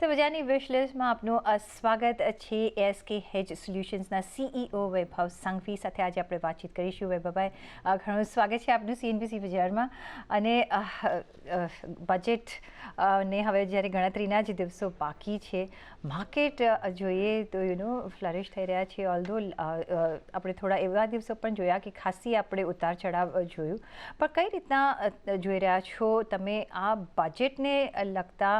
તો બજારની વિશ લિસ્ટમાં આપનું સ્વાગત છે એસકે હેજ સોલ્યુશન્સના સીઈઓ વૈભવ સંઘવી સાથે આજે આપણે વાતચીત કરીશું. વૈભવભાઈ, ઘણું સ્વાગત છે આપનું સીએનબીસી બજારમાં. અને બજેટ ને હવે જ્યારે ગણતરીના જ દિવસો બાકી છે, માર્કેટ જોઈએ તો ફ્લરિશ થઈ રહ્યા છે. ઓલ્ધો આપણે થોડા એવા દિવસો પણ જોયા કે ખાસી આપણે ઉતાર ચઢાવ જોયું, પણ કઈ રીતના જોઈ રહ્યા છો તમે આ બજેટને લગતા?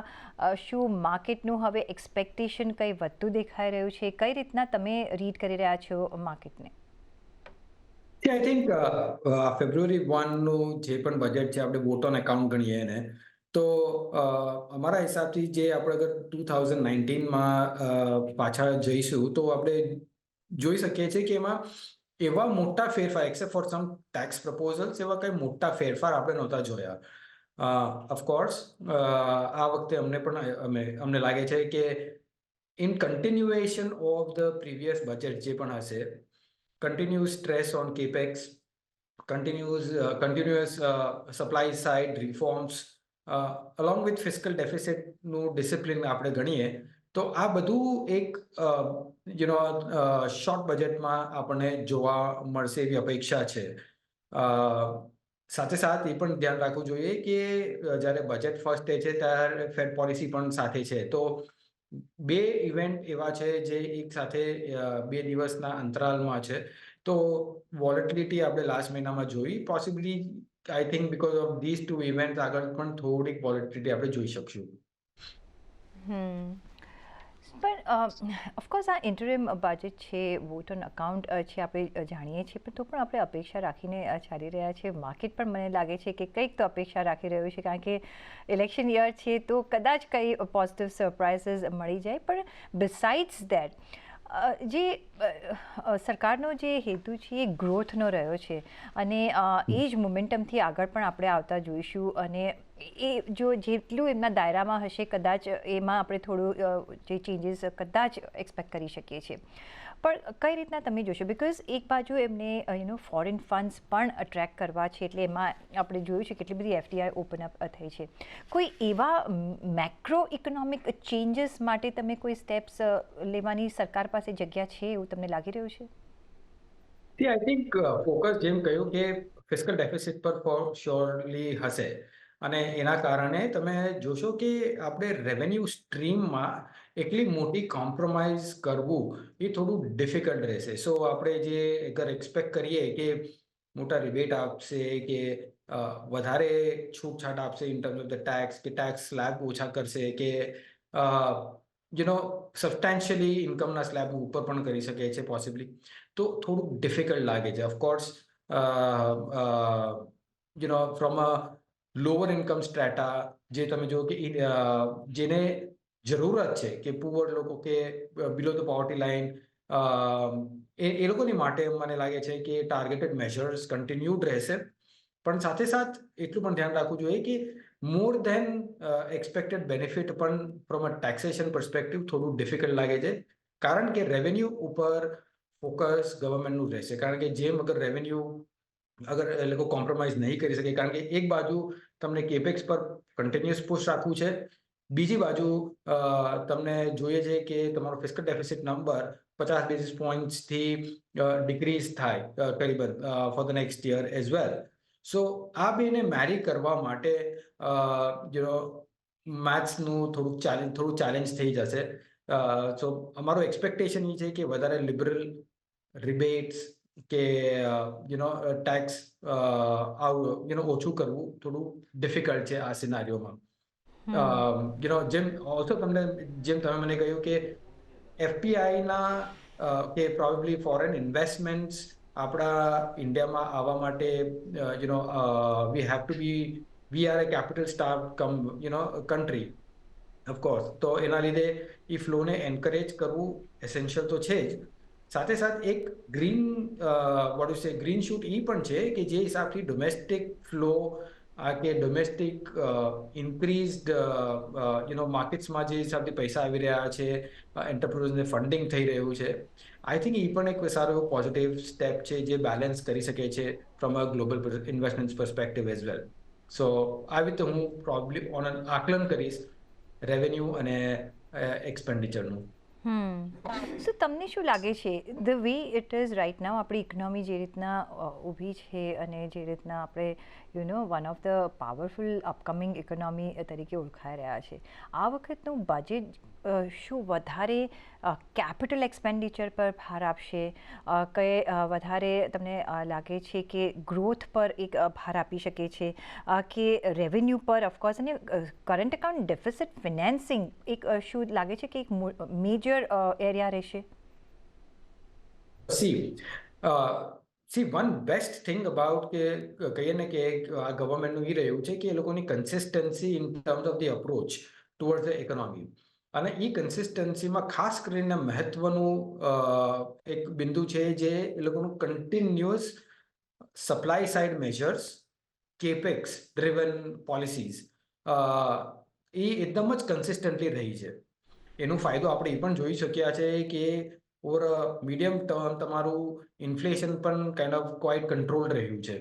શું માર્કેટનું હવે એક્સપેક્ટેશન કંઈ વધતું દેખાઈ રહ્યું છે? કઈ રીતના તમે રીડ કરી રહ્યા છો માર્કેટને? આઈ થિંક ફેબ્રુઆરી 1 નું જે પણ બજેટ છે આપણે વોટ ઓન એકાઉન્ટ ગણીએ એને તો અમારા હિસાબથી જે આપણે અગર 2019માં પાછા જઈશું તો આપણે જોઈ શકીએ છીએ કે એમાં એવા મોટા ફેરફાર એક્સેપ્ટ ફોર સમ ટેક્સ પ્રપોઝલ્સ એવા કંઈ મોટા ફેરફાર આપણે નહોતા જોયા. ઓફકોર્સ આ વખતે અમને લાગે છે કે in continuation of the previous budget જે પણ હશે, continuous stress on capex, continuous supply side reforms, along with fiscal deficit નું discipline આપણે ગણીએ તો આ બધું એક શોર્ટ બજેટમાં આપણને જોવા મળશે એવી અપેક્ષા છે. સાથે સાથ એ પણ ધ્યાન રાખવું જોઈએ કે જ્યારે બજેટ ફર્સ્ટ ડે છે ત્યારે ફેડ પોલિસી પણ સાથે છે. તો બે ઇવેન્ટ એવા છે જે એક સાથે 2 દિવસના અંતરાલમાં છે. તો વોલેટિલિટી આપણે લાસ્ટ મહિનામાં જોઈ, possibly I think because of this two event આગળ પણ થોડીક વોલેટિલિટી આપણે જોઈ શકશું. પણ ઓફકોર્સ આ ઇન્ટરિમ બજેટ છે, વોટ ઓન અકાઉન્ટ છે, આપણે જાણીએ છીએ, પણ તો પણ આપણે અપેક્ષા રાખીને ચાલી રહ્યા છે. માર્કેટ પણ મને લાગે છે કે કંઈક તો અપેક્ષા રાખી રહ્યું છે, કારણ કે ઇલેક્શન યર છે તો કદાચ કંઈ પોઝિટિવ સરપ્રાઇઝીસ મળી જાય. પણ બિસાઇડ્સ દેટ જે સરકારનો જે હેતુ છે એ ગ્રોથનો રહ્યો છે, અને એ જ મોમેન્ટમથી આગળ પણ આપણે આવતા જોઈશું. અને એ જો જેટલું એમના દાયરામાં હશે, કદાચ એમાં આપણે થોડું જે ચેન્જીસ કદાચ એક્સપેક્ટ કરી શકીએ છીએ. પણ કઈ રીતના તમે જોશો? બિકોઝ એક બાજુ એમને ફોરેન ફંડ્સ પણ અટ્રેક્ટ કરવા છે, એટલે એમાં આપણે જોયું છે કેટલી બધી એફડીઆઈ ઓપન અપ થઈ છે. કોઈ એવા મેક્રો ઇકોનોમિક ચેન્જીસ માટે તમે કોઈ સ્ટેપ્સ લેવાની સરકાર પાસે જગ્યા છે એવું તમને લાગી રહ્યું છે? આઈ થિંક ફોકસ જેમ કહ્યું કે ફિસ્કલ ડેફિસિટ પર ફોર શ્યોરલી હશે, અને એના કારણે તમે જોશો કે આપણે રેવન્યુ સ્ટ્રીમમાં એટલી મોટી કોમ્પ્રોમાઇઝ કરવું એ થોડું ડિફિકલ્ટ રહેશે. સો આપણે જે અગર એક્સપેક્ટ કરીએ કે મોટા રિબેટ આપશે કે વધારે છૂટછાટ આપશે in terms of the tax, કે ટેક્સ સ્લેબ ઓછા કરશે, કે સબસ્ટેન્શિયલી ઇન્કમના સ્લેબ ઉપર પણ કરી શકે છે પોસિબલી, તો થોડુંક ડિફિકલ્ટ લાગે છે. Of course from a lower income strata જે તમે જો કે જેને જરૂરત છે કે પુઅર લોકો કે બિલો ધ પોવર્ટી લાઇન, એ લોકોની માટે મને લાગે છે કે ટાર્ગેટેડ મેઝર્સ કન્ટિન્યુડ રહેશે. પણ સાથે સાથ એટલું પણ ધ્યાન રાખવું જોઈએ કે મોર ધેન એક્સપેક્ટેડ બેનિફિટ પણ ફ્રોમ અ ટેક્સેશન પર્સપેક્ટિવ થોડું ડિફિકલ્ટ લાગે છે, કારણ કે રેવન્યુ ઉપર ફોકસ ગવર્મેન્ટનું રહેશે. કારણ કે જેમ અગર રેવન્યુ અગર એ લોકો કોમ્પ્રોમાઇઝ નહીં કરી શકે, કારણ કે એક બાજુ તમને કેપેક્સ પર કન્ટિન્યુઅસ પુશ રાખવું છે, બીજી બાજુ તમને જોઈએ છે કે તમારો ફિસ્કલ ડેફિસિટ નંબર 50 બેસિસ પોઈન્ટ્સથી ડિક્રીઝ થાય કરીબન for the next year as well. So આ બેને મેરી કરવા માટે મેથ્સનું થોડું ચેલેન્જ થઈ જશે. સો અમારો એક્સપેક્ટેશન એ છે કે વધારે લિબરલ રિબેટ્સ કે ટેક્સ ઓછું કરવું થોડું ડિફિકલ્ટ છે આ સિનારીઓમાં. જેમ તમે મને કહ્યું કે એફપીઆઈના કે પ્રોબેબલી ફોરેન ઇન્વેસ્ટમેન્ટ્સ આપણા ઇન્ડિયામાં આવવા માટે we are a capital starve country, of course. તો એના લીધે એ ફ્લોને એન્કરેજ કરવું એસેન્શિયલ તો છે જ. સાથે સાથ એક ગ્રીન શૂટ એ પણ છે કે જે હિસાબથી ડોમેસ્ટિક ફ્લો કે ડોમેસ્ટિક ઇન્ક્રીઝડ માર્કેટ્સમાં જે હિસાબથી પૈસા આવી રહ્યા છે, એન્ટરપ્રાઇઝને ફંડિંગ થઈ રહ્યું છે, આઈ થિંક એ પણ એક સારો પોઝિટિવ સ્ટેપ છે જે બેલેન્સ કરી શકે છે from a global investment perspective as well. So આવી રીતે હું પ્રોબેબલી આકલન કરીશ રેવન્યુ અને એક્સપેન્ડિચરનું. સો તમને શું લાગે છે the way it is right now આપણી ઇકોનોમી જે રીતના ઊભી છે અને જે રીતના આપણે one of the powerful upcoming economy તરીકે ઓળખાઈ રહ્યા છે, આ વખતનું બજેટ શું વધારે કેપિટલ એક્સપેન્ડિચર પર ભાર આપશે, વધારે તમને લાગે છે કે ગ્રોથ પર એક ભાર આપી શકે છે, કે રેવન્યુ પર ઓફકોર્સ, અને કરંટ એકાઉન્ટ ડેફિસિટ ફિનાન્સિંગ એક શું લાગે છે કે એક મેજર એરિયા રહેશે? C one best thing about કે કહીએ ને કે આ ગવર્મેન્ટનું એ રહ્યું છે કે એ લોકોની consistency in terms of the approach towards the economy. અને એ કન્સિસ્ટન્સીમાં ખાસ કરીને મહત્વનું એક બિંદુ છે જે એ લોકોનું continuous supply side measures, capex driven policies, એ એકદમ જ કન્સિસ્ટન્ટલી રહી છે. એનો ફાયદો આપણે એ પણ જોઈ શક્યા છે કે ઓવર મીડિયમ ટર્મ તમારું ઇન્ફ્લેશન પણ કાઇન્ડ ઓફ ક્વાઇટ કંટ્રોલ રહ્યું છે.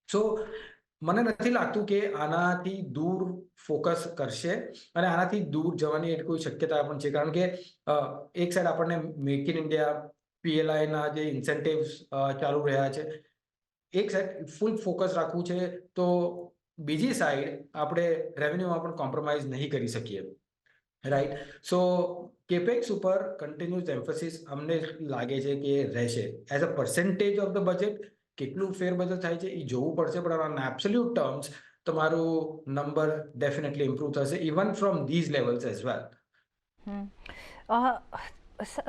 સો મને નથી લાગતું કે આનાથી દૂર ફોકસ કરશે અને આનાથી દૂર જવાની કોઈ શક્યતા પણ છે, કારણ કે એક સાઈડ આપણને મેક ઇન ઇન્ડિયા PLIના જે ઇન્સેન્ટિવ્સ ચાલુ રહ્યા છે, એક સાઈડ ફૂલ ફોકસ રાખવું છે, તો બીજી સાઈડ આપણે રેવન્યુમાં પણ કોમ્પ્રોમાઇઝ નહીં કરી શકીએ, રાઈટ? સો કેપેક્સ ઉપર કન્ટિન્યુઅસ એમ્ફોસિસ અમને લાગે છે કે રહેશે. As a percentage of the budget કેટલું ફેરબદલ થાય છે એ જોવું પડશે, પણ ઓન એબ્સોલ્યુટ ટર્મ્સ તમારું નંબર ડેફિનેટલી ઇમ્પ્રૂવ થશે, even from these levels as well.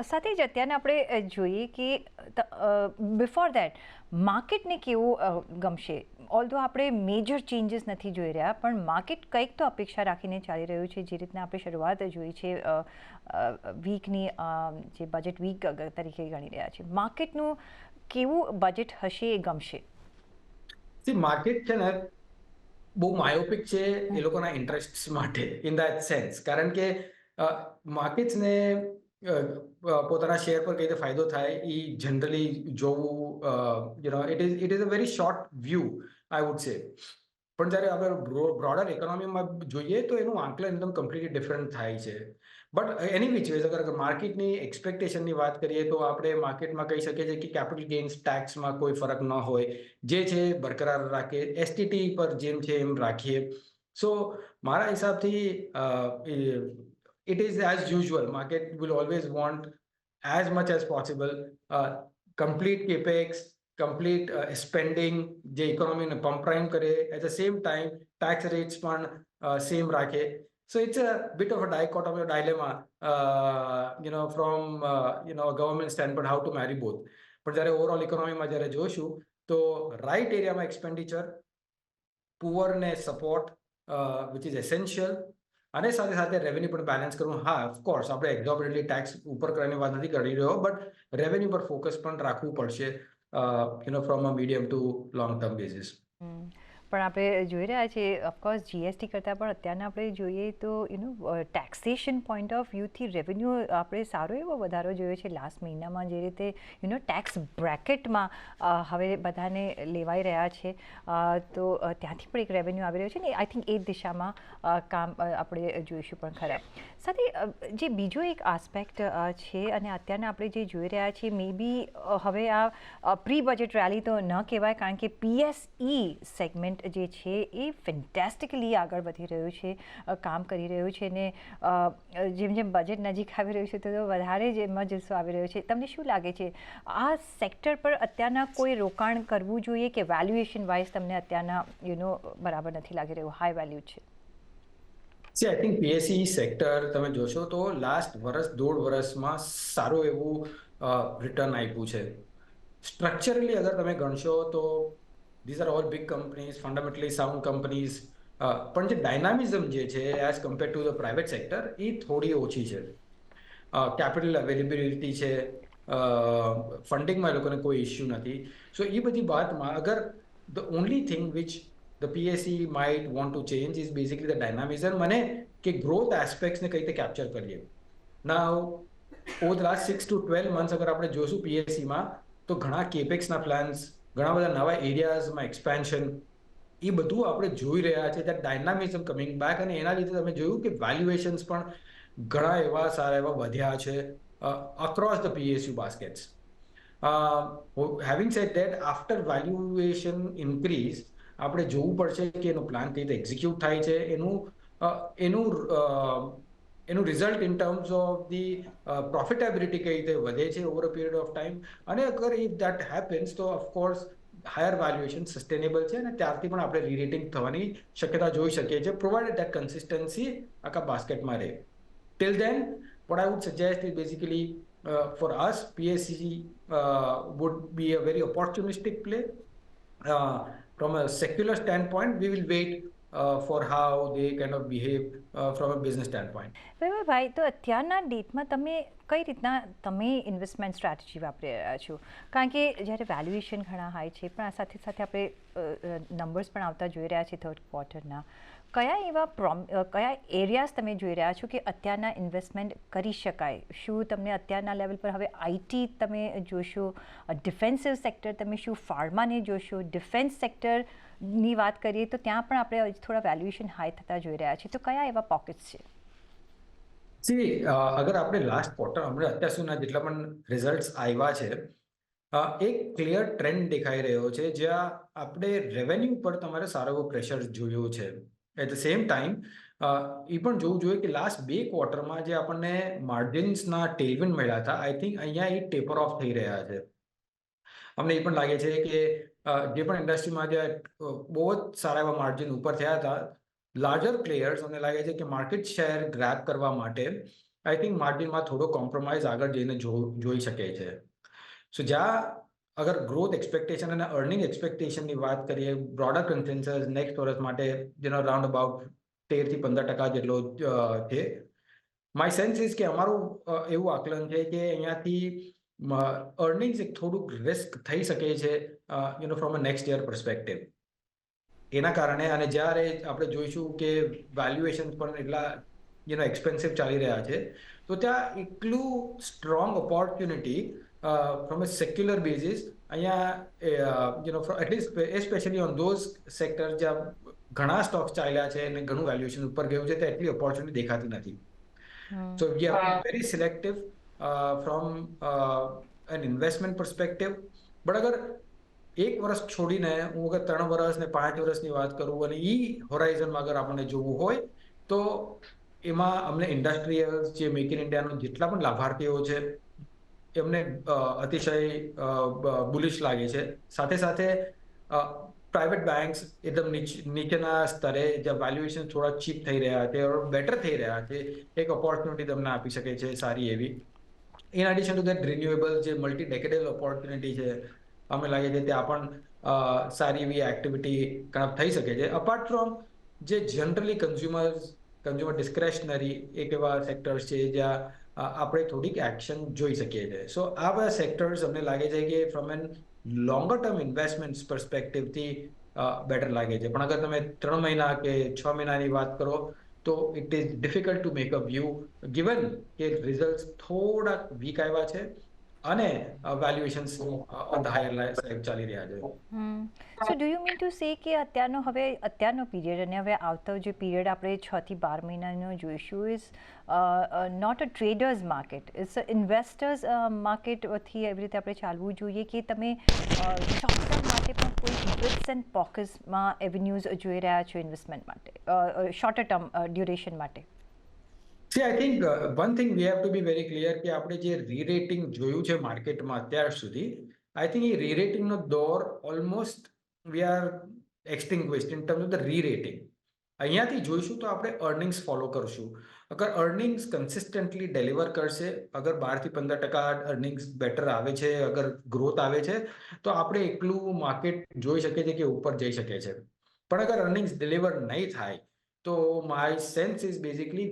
સાથે જ અત્યારના આપણે જોઈએ કે બિફોર દેટ માર્કેટને કેવું ગમશે? ઓલ્ધો આપણે મેજર ચેન્જીસ નથી જોઈ રહ્યા, પણ માર્કેટ કંઈક તો અપેક્ષા રાખીને ચાલી રહ્યું છે. જે રીતના આપણે શરૂઆત જોઈ છે વીકની, જે બજેટ વીક તરીકે ગણી રહ્યા છે, માર્કેટનું કેવું બજેટ હશે એ ગમશે? માર્કેટ છે ને બહુ માયોપિક છે એ લોકોના ઇન્ટરેસ્ટ માટે ઇન દેટ સેન્સ, કારણ કે માર્કેટ્સને પોતાના શેર પર કઈ રીતે ફાયદો થાય એ જનરલી જોવું, it is a very short view I would say. પણ જ્યારે આપણે બ્રોડર ઇકોનોમીમાં જોઈએ તો એનું આંકલન એકદમ કમ્પ્લીટલી ડિફરન્ટ થાય છે. બટ એની વિચ વેઝ અગર માર્કેટની એક્સપેક્ટેશનની વાત કરીએ તો આપણે માર્કેટમાં કહી શકીએ છીએ કે કેપિટલ ગેઇન્સ ટેક્સમાં કોઈ ફરક ન હોય, જે છે બરકરાર રાખે, STT પર જેમ છે એમ રાખીએ. સો મારા હિસાબથી it is as usual. Market will always want as much as possible complete capex, complete spending, જે ઇકોનોમીને પંપ પ્રાઇમ કરે, at the same time tax rates પણ સેમ રાખે. So it's a bit of a dichotomy or dilemma, from a government standpoint, how to marry both. પણ જ્યારે overall ઇકોનોમીમાં જ્યારે જોઈશું તો right એરિયામાં એક્સપેન્ડિચર, પુઅરને સપોર્ટ વિચ ઇઝ એસેન્શિયલ, અને સાથે સાથે રેવન્યુ પણ બેલેન્સ કરવું. હા, ઓફકોર્સ આપણે એક્ઝોર્બિટલી ટેક્સ ઉપર કરવાની વાત નથી કરી રહ્યો, બટ રેવન્યુ પર ફોકસ પણ રાખવું પડશે from a medium two long term basis. પણ આપણે જોઈ રહ્યા છીએ ઓફકોર્સ જીએસટી કરતાં પણ અત્યારના આપણે જોઈએ તો ટેક્સેશન પોઈન્ટ ઓફ વ્યૂથી રેવન્યુ આપણે સારો એવો વધારો જોયો છે લાસ્ટ મહિનામાં. જે રીતે ટેક્સ બ્રેકેટમાં હવે બધાને લેવાઈ રહ્યા છે, તો ત્યાંથી પણ એક રેવન્યુ આવી રહ્યો છે ને. આઈ થિંક એ દિશામાં કામ આપણે જોઈશું પણ ખરા. સાથે જે બીજો એક આસ્પેક્ટ છે, અને અત્યારના આપણે જે જોઈ રહ્યા છીએ, મે બી હવે આ પ્રી બજેટ રેલી તો ન કહેવાય, કારણ કે PSE સેગમેન્ટ જે છે એ ફેન્ટેસ્ટિકલી આગળ વધી રહ્યું છે, કામ કરી રહ્યું છે, ને જેમ જેમ બજેટ નજીક આવી રહ્યું છે તો વધારે જ એમાં જુસ્સો આવી રહ્યો છે. તમને શું લાગે છે આ સેક્ટર પર અત્યારના કોઈ રોકાણ કરવું જોઈએ, કે વેલ્યુએશન વાઇઝ તમને અત્યારના બરાબર નથી લાગી રહ્યું, હાઈ વેલ્યુ છે? આઈ થિંક PSE સેક્ટર તમે જોશો તો લાસ્ટ દોઢ વર્ષમાં સારું એવું રિટર્ન આપ્યું છે. સ્ટ્રક્ચરલી અગર તમે ગણશો તો these are all big companies, fundamentally sound companies, પણ જે ડાયનામિઝમ જે છે as compare to the private sector એ થોડી ઓછી છે. કેપિટલ અવેલેબિલિટી છે, ફંડિંગમાં એ લોકોને કોઈ ઇસ્યુ નથી. સો એ બધી વાતમાં અગર the only thing which the PSE might want to change is basically the dynamism, અને કે ગ્રોથ એસ્પેક્ટ્સને કઈ રીતે કેપ્ચર કરીએ. Now over the last 6 to 12 months અગર આપણે જોઈશું PSEમાં તો ઘણા કેપેક્સના પ્લાન્સ, ઘણા બધા નવા એરિયાઝમાં એક્સપેન્શન, એ બધું આપણે જોઈ રહ્યા છે. દેટ ડાયનામિઝમ કમિંગ બેક, અને એના લીધે તમે જોયું કે વેલ્યુએશન્સ પણ ઘણા એવા સારા એવા વધ્યા છે across the PSU baskets. Having said that, after valuation increase, આપણે જોવું પડશે કે એનો પ્લાન કઈ રીતે એક્ઝિક્યુટ થાય છે, એનું result in terms of the profitability કઈ રીતે વધે છે over a period of time. અને અગર ઇફ દેટ હેપન્સ તો ઓફકોર્સ હાયર વેલ્યુએશન સસ્ટેનેબલ છે, અને ત્યારથી પણ આપણે રીરેટિંગ થવાની શક્યતા જોઈ શકીએ છીએ, પ્રોવાઇડેડ દેટ કન્સિસ્ટન્સી આખા બાસ્કેટમાં રહે. Till then, what I would suggest is basically for us, PSC would be a very opportunistic play. From a secular standpoint, we will wait for how they kind of behave from a business standpoint. ભાઈ, તો અત્યારના ડેટમાં તમે કઈ રીતના તમે investment strategy વાપરી રહ્યા છો? કારણ કે જ્યારે વેલ્યુએશન ઘણા હાઈ છે, પણ આ સાથે સાથે આપણે નંબર્સ પણ આવતા જોઈ રહ્યા છીએ થર્ડ ક્વાર્ટરના. કયા એરિયાઝ તમે જોઈ રહ્યા છો કે અત્યારના ઇન્વેસ્ટમેન્ટ કરી શકાય? શું તમને અત્યારના લેવલ પર હવે IT તમે જોશો, ડિફેન્સિવ સેક્ટર તમે શું ફાર્માને જોશો? ડિફેન્સ સેક્ટરની વાત કરીએ તો ત્યાં પણ આપણે થોડા વેલ્યુએશન હાઈ થતા જોઈ રહ્યા છીએ, તો કયા એવા પોકેટ્સ છે? અગર આપણે લાસ્ટ ક્વાર્ટર હમણાં અત્યાર સુધીના જેટલા પણ રિઝલ્ટ્સ આવ્યા છે, એક ક્લિયર ટ્રેન્ડ દેખાઈ રહ્યો છે, જ્યાં આપણે રેવન્યુ પર તમારે સારો એવો પ્રેશર જોયું છે. એટ ધ સેમ ટાઈમ એ પણ જોવું જોઈએ કે લાસ્ટ 2 ક્વાર્ટરમાં જે આપણને માર્જિન્સના ટેલવિન્ડ મળ્યા હતા, આઈ થિંક અહીંયા એ ટેપર ઓફ થઈ રહ્યા છે. અમને એ પણ લાગે છે કે જે પણ ઇન્ડસ્ટ્રીમાં જે બહુ જ સારા એવા માર્જિન ઉપર થયા હતા, લાર્જર પ્લેયર્સ અમને લાગે છે કે માર્કેટ શેર ગ્રેબ કરવા માટે આઈ થિંક માર્જિનમાં થોડો કોમ્પ્રોમાઇઝ આગળ જઈને જોઈ શકે છે. સો જ્યાં અગર ગ્રોથ એક્સપેક્ટેશન અને અર્નિંગ એક્સપેક્ટેશનની વાત કરીએ, બ્રોડર કન્સેન્સસ નેક્સ્ટ વર્ષ માટે રાઉન્ડ અબાઉટ 13% થી 15% જેટલો છે. માય સેન્સ ઇઝ કે અમારું એવું આકલન છે કે અહીંયાથી અર્નિંગ્સ એક થોડુંક રિસ્ક થઈ શકે છે from a next year perspective. એના કારણે, અને જ્યારે આપણે જોઈશું કે વેલ્યુએશન પણ એટલા એક્સપેન્સિવ ચાલી રહ્યા છે, તો ત્યાં એટલું strong opportunity from a secular basis અહીંયા at least especially on those sector જ્યાં ઘણા સ્ટોક્સ ચાલ્યા છે અને ઘણું વેલ્યુએશન ઉપર ગયું છે, તો એટલી ઓપોર્ચ્યુનિટી દેખાતી નથી. So we have to be very selective from an investment perspective. But અગર એક વર્ષ છોડીને હું અગર 3 વર્ષ ને 5 વર્ષની વાત કરું અને હોરાઇઝનમાં અગર આપણને જોવું હોય, તો એમાં અમને ઇન્ડસ્ટ્રીયલ્સ જે મેક ઇન ઇન્ડિયાનો જેટલા પણ લાભાર્થીઓ છે એમને અતિશય બુલિશ લાગે છે. સાથે સાથે પ્રાઇવેટ બેંક્સ એકદમ નીચેના સ્તરે જ્યાં વેલ્યુએશન થોડા ચીપ થઈ રહ્યા છે, બેટર થઈ રહ્યા છે, એક ઓપોર્ચ્યુનિટી તમને આપી શકે છે સારી એવી. In addition to that, renewable જે મલ્ટી ડેકેડલ ઓપોર્ચ્યુનિટી છે, અમે લાગે છે ત્યાં પણ સારી એવી એક્ટિવિટી થઈ શકે છે. અપાર્ટ ફ્રોમ જે જનરલી કન્ઝ્યુમર ડિસ્ક્રેશનરી એક એવા સેક્ટર્સ છે જ્યાં આપણે થોડીક એક્શન જોઈ શકીએ છીએ. સો આ બધા સેક્ટર્સ અમને લાગે છે કે from an longer term investment પર્સપેક્ટિવથી બેટર લાગે છે. પણ અગર તમે 3 મહિના કે 6 મહિનાની વાત કરો, તો it is difficult to make a view, given કે રિઝલ્ટ થોડાક વીક આવ્યા છે અને valuations on the higher side ચાલી રહ્યા છે. સો do you mean to say કે અત્યારનો પીરિયડ અને હવે આવતો જે પીરિયડ આપણે 6 થી 12 મહિનાનો જોઈશું is not a traders market, it's a investors માર્કેટથી એવી રીતે આપણે ચાલવું જોઈએ કે તમે શોર્ટ ટર્મ માટે પણ કોઈ બિટ્સ એન્ડ પોકેટ્સમાં એવન્યુઝ જોઈ રહ્યા છો ઇન્વેસ્ટમેન્ટ માટે, શોર્ટર ટર્મ ડ્યુરેશન માટે? I think one thing we have to be very clear કે આપણે જે રીરેટિંગ જોયું છે માર્કેટમાં અત્યાર સુધી, આઈ થિંક એ રીરેટિંગનો દોર almost we are extinguished in terms of the rerating. અહીંયાથી જોઈશું તો આપણે અર્નિંગ્સ ફોલો કરશું. અગર અર્નિંગ્સ કન્સિસ્ટન્ટલી ડિલિવર કરશે, અગર 12% થી 15% અર્નિંગ્સ બેટર આવે છે, અગર ગ્રોથ આવે છે, તો આપણે એકલું માર્કેટ જોઈ શકીએ છીએ કે ઉપર જઈ શકે છે. પણ અગર અર્નિંગ્સ ડિલિવર નહીં થાય, તો my sense is basically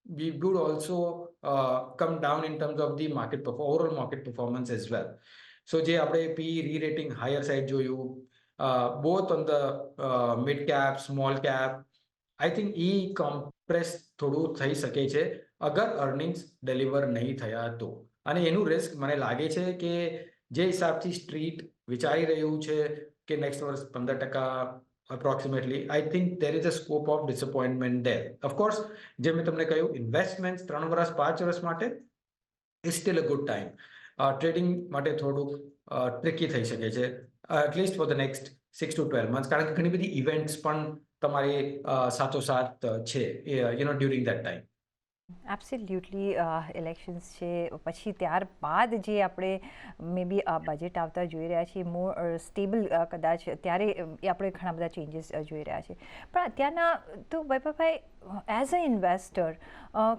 we would also come down in terms of the overall market performance as well. So જે આપણે PE re-rating higher side જોયું, both on the mid cap, small cap, I think compress થોડું થઈ શકે છે અગર earnings deliver નહીં થયા તો. અને એનું રિસ્ક મને લાગે છે કે જે હિસાબથી સ્ટ્રીટ વિચારી રહ્યું છે કે નેક્સ્ટ વર્ષ 15% approximately, I think there is a scope of disappointment there. Of course, જે મેં તમને કહ્યું, ઇન્વેસ્ટમેન્ટ 3 વર્ષ 5 વર્ષ માટે is still a good time. Trading માટે થોડુંક ટ્રિકી થઈ શકે છે, at least four the next 6 to 12 months, કારણ કે ઘણી બધી ઇવેન્ટ્સ પણ તમારી સાથોસાથ છે during that time. Absolutely elections છે, પછી ત્યારબાદ જે આપણે મે બી બજેટ આવતા જોઈ રહ્યા છીએ, મોર સ્ટેબલ કદાચ ત્યારે આપણે ઘણા બધા ચેન્જીસ જોઈ રહ્યા છીએ. પણ અત્યારના તો વૈભવભાઈ, એઝ અ ઇન્વેસ્ટર,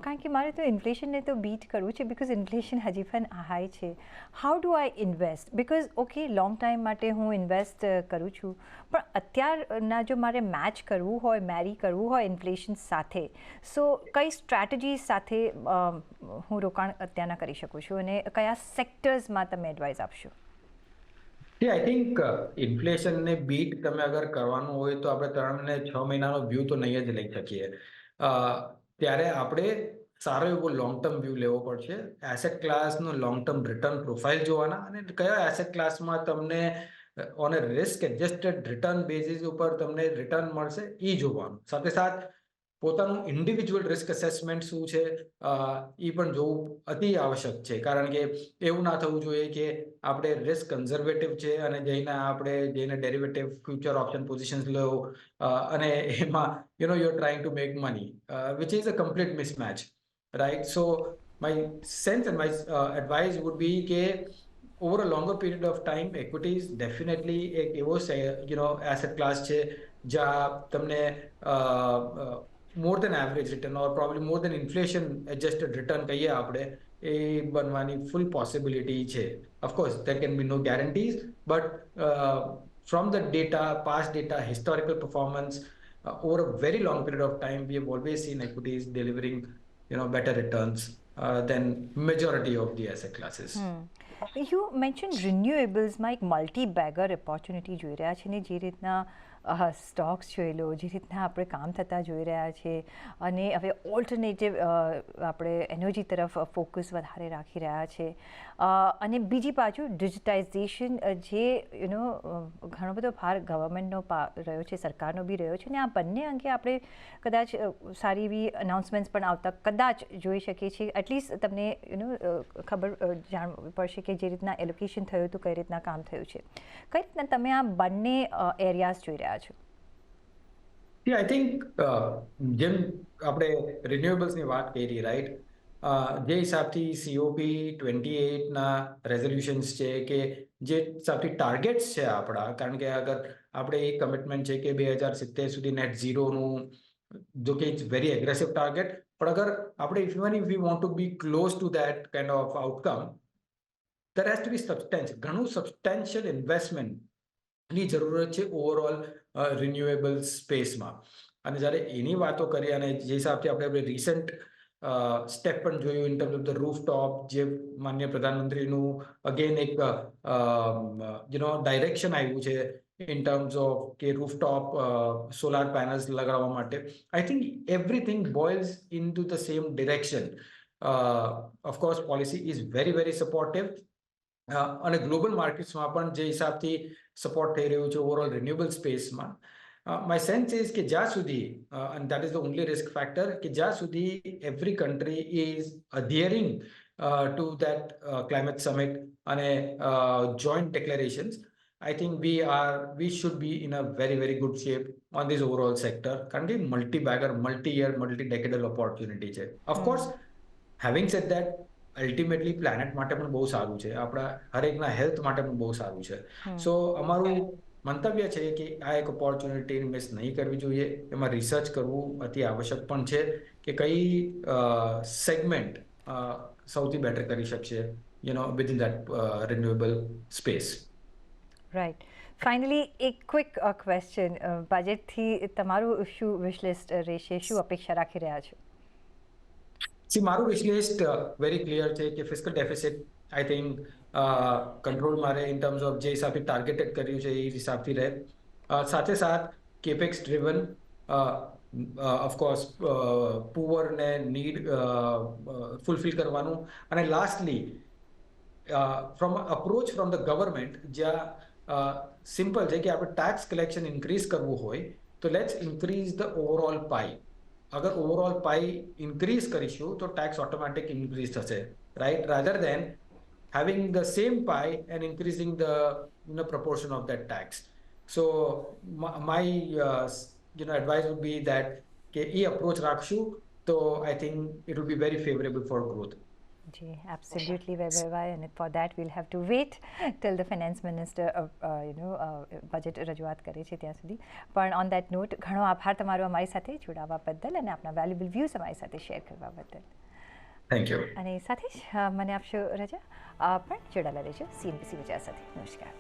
કારણ કે મારે તો ઇન્ફ્લેશનને તો બીટ કરવું છે, બિકોઝ ઇન્ફ્લેશન હજી પણ હાઈ છે. How do I invest? Because okay, long time માટે હું ઇન્વેસ્ટ કરું છું, પણ અત્યારના જો મારે મેચ કરવું હોય, મેરી કરવું હોય ઇન્ફ્લેશન સાથે, સો કઈ સ્ટ્રેટેજી સાથે હું રોકાણ અત્યારના કરી શકું છું, અને કયા સેક્ટર્સમાં તમે એડવાઇસ આપશો? આઈ થિંક ઇન્ફ્લેશનને બીટ તમે અગર કરવાનું હોય તો આપણે 3 ને 6 મહિનાનો વ્યૂ તો નહીં જ લઈ શકીએ. ત્યારે આપણે સારો એવો લોંગ ટર્મ વ્યૂ લેવો પડશે. એસેટ ક્લાસનો લોંગ ટર્મ રિટર્ન પ્રોફાઇલ જોવાના, અને કયા એસેટ ક્લાસમાં તમને on a risk adjusted return basis ઉપર તમને રિટર્ન મળશે એ જોવાનું. સાથે સાથ પોતાનું ઇન્ડિવિજ્યુઅલ રિસ્ક અસેસમેન્ટ શું છે એ પણ જોવું અતિ આવશ્યક છે, કારણ કે એવું ના થવું જોઈએ કે આપણે રિસ્ક કન્ઝર્વેટિવ છે અને જઈને ડેરિવેટિવ ફ્યુચર ઓપ્શન પોઝિશન્સ લો અને એમાં you are trying to make money, which is a complete mismatch, right? So my sense and my advice would be કે over a longer period of time equities definitely એક એવો asset class છે જ્યાં તમને more than average return, or probably more than inflation adjusted return કહીએ આપણે, એ બનવાની full possibility છે. Of course, there can be no guarantees, but from the data, past data, historical performance, over a very long period of time, we have always seen equities delivering better returns than majority of the asset classes. You mention રિન્યુએબલ્સમાં એક multi beggar opportunity જોઈ રહ્યા છે, ને જે રીતના Stokes જોઈ લો, જે રીતના આપણે કામ થતા જોઈ રહ્યા છે, અને હવે ઓલ્ટરનેટિવ આપણે એનર્જી તરફ ફોકસ વધારે રાખી રહ્યા છે, અને બીજી બાજુ ડિજિટાઇઝેશન, જે ઘણો બધો ભાર ગવર્મેન્ટનો રહ્યો છે, સરકારનો બી રહ્યો છે, અને આ બંને અંગે આપણે કદાચ સારી એવી અનાઉન્સમેન્ટ્સ પણ આવતા કદાચ જોઈ શકીએ છીએ. એટલીસ્ટ તમને ખબર જાણવી પડશે કે જે રીતના એલોકેશન થયું હતું, કઈ રીતના કામ થયું છે. કઈ રીતના તમે આ બંને એરિયાઝ જોઈ રહ્યા છો? આઈ થિંક જેમ આપણે રિન્યુએબલ્સની વાત કરી, રાઈટ, જે હિસાબથી COP28ના રેઝોલ્યુશન્સ છે, કે જે હિસાબથી ટાર્ગેટ્સ છે આપણા, કારણ કે અગર આપણે એક કમિટમેન્ટ છે કે 2070 સુધી નેટ ઝીરોનું, જો કે ઇટ્સ વેરી એગ્રેસિવ ટાર્ગેટ, પણ અગર આપણે if we want to be close to that kind of outcome, there has to be ઘણું સબસ્ટેન્શિયલ ઇન્વેસ્ટમેન્ટની જરૂરત છે ઓવરઓલ રિન્યુએબલ સ્પેસમાં. અને જ્યારે એની વાતો કરીએ, અને જે હિસાબથી આપણે રિસન્ટ સ્ટેપ પણ જોયું in terms of the rooftop, જે માન્ય પ્રધાનમંત્રીનું અગેન એક ડાયરેક્શન આવ્યું છે ઇન ટર્મ્સ ઓફ કે રૂફટોપ સોલાર પેનલ્સ લગાડવા માટે. I think everything boils into the same direction. Of course policy is very very supportive, અને ગ્લોબલ માર્કેટ્સમાં પણ જે હિસાબથી સપોર્ટ થઈ રહ્યું છે ઓવરઓલ રિન્યુએબલ સ્પેસમાં, માય સેન્સ ઇઝ કે જ્યાં સુધી, and that is the only risk factor, કે જ્યાં સુધી every country is adhering to that climate summit અને joint declarations, I think we should be in a very very good shape on this overall sector, કારણ કે multi-bagger, multi-year, multi-decadal opportunity છે. Of course, having said that, ultimately planet માટે પણ બહુ સારું છે, આપણા હરેકના હેલ્થ માટે પણ બહુ સારું છે. સો અમારું મંતવ્ય છે કે આ એક ઓપોર્ચ્યુનિટી મિસ નહીં કરવી જોઈએ. એમાં રિસર્ચ કરવું અતિ આવશ્યક પણ છે કે કઈ સેગમેન્ટ સૌથી બેટર કરી શકશે within that renewable space. Right. Finally એક ક્વિક ક્વેશ્ચન, બજેટથી તમારું શું વિશ લિસ્ટ રહેશે, શું અપેક્ષા રાખી રહ્યા છો? મારું વિશ લિસ્ટ વેરી ક્લિયર છે કે ફિસ્કલ ડેફિસિટ આઈ થિંક કંટ્રોલમાં રહે, ઇન ટર્મ્સ ઓફ જે હિસાબથી ટાર્ગેટેડ કર્યું છે એ હિસાબથી રહે. સાથે સાથ કેપેક્સ ડ્રિવન, ઓફકોર્સ પુઅરને નીડ ફૂલફિલ કરવાનું, અને lastly from approach from the government, જ્યાં સિમ્પલ છે કે આપણે ટેક્સ કલેક્શન ઇન્ક્રીઝ કરવું હોય તો let's increase the overall pie. અગર ઓવરઓલ પાઈ ઇન્ક્રીઝ કરીશું તો ટેક્સ ઓટોમેટિક ઇન્ક્રીઝ થશે, right, rather than having the same pie and increasing the proportion of that tax. So my advice would be that કે એ approach રાખશું તો I think it would be very favorable for growth. જી absolutely વૈભવભાઈ, અને for that will have to wait till the finance minister budget રજૂઆત કરે છે ત્યાં સુધી. પણ ઓન દેટ નોટ, ઘણો આભાર તમારો અમારી સાથે જોડાવા બદલ અને આપણા વેલ્યુબલ વ્યૂઝ અમારી સાથે શેર કરવા બદલ. Thank you. અને સાથે જ મને આપશો રજા, પણ જોડાયેલા રહેજો CNBC ગુજરાત સાથે. નમસ્કાર.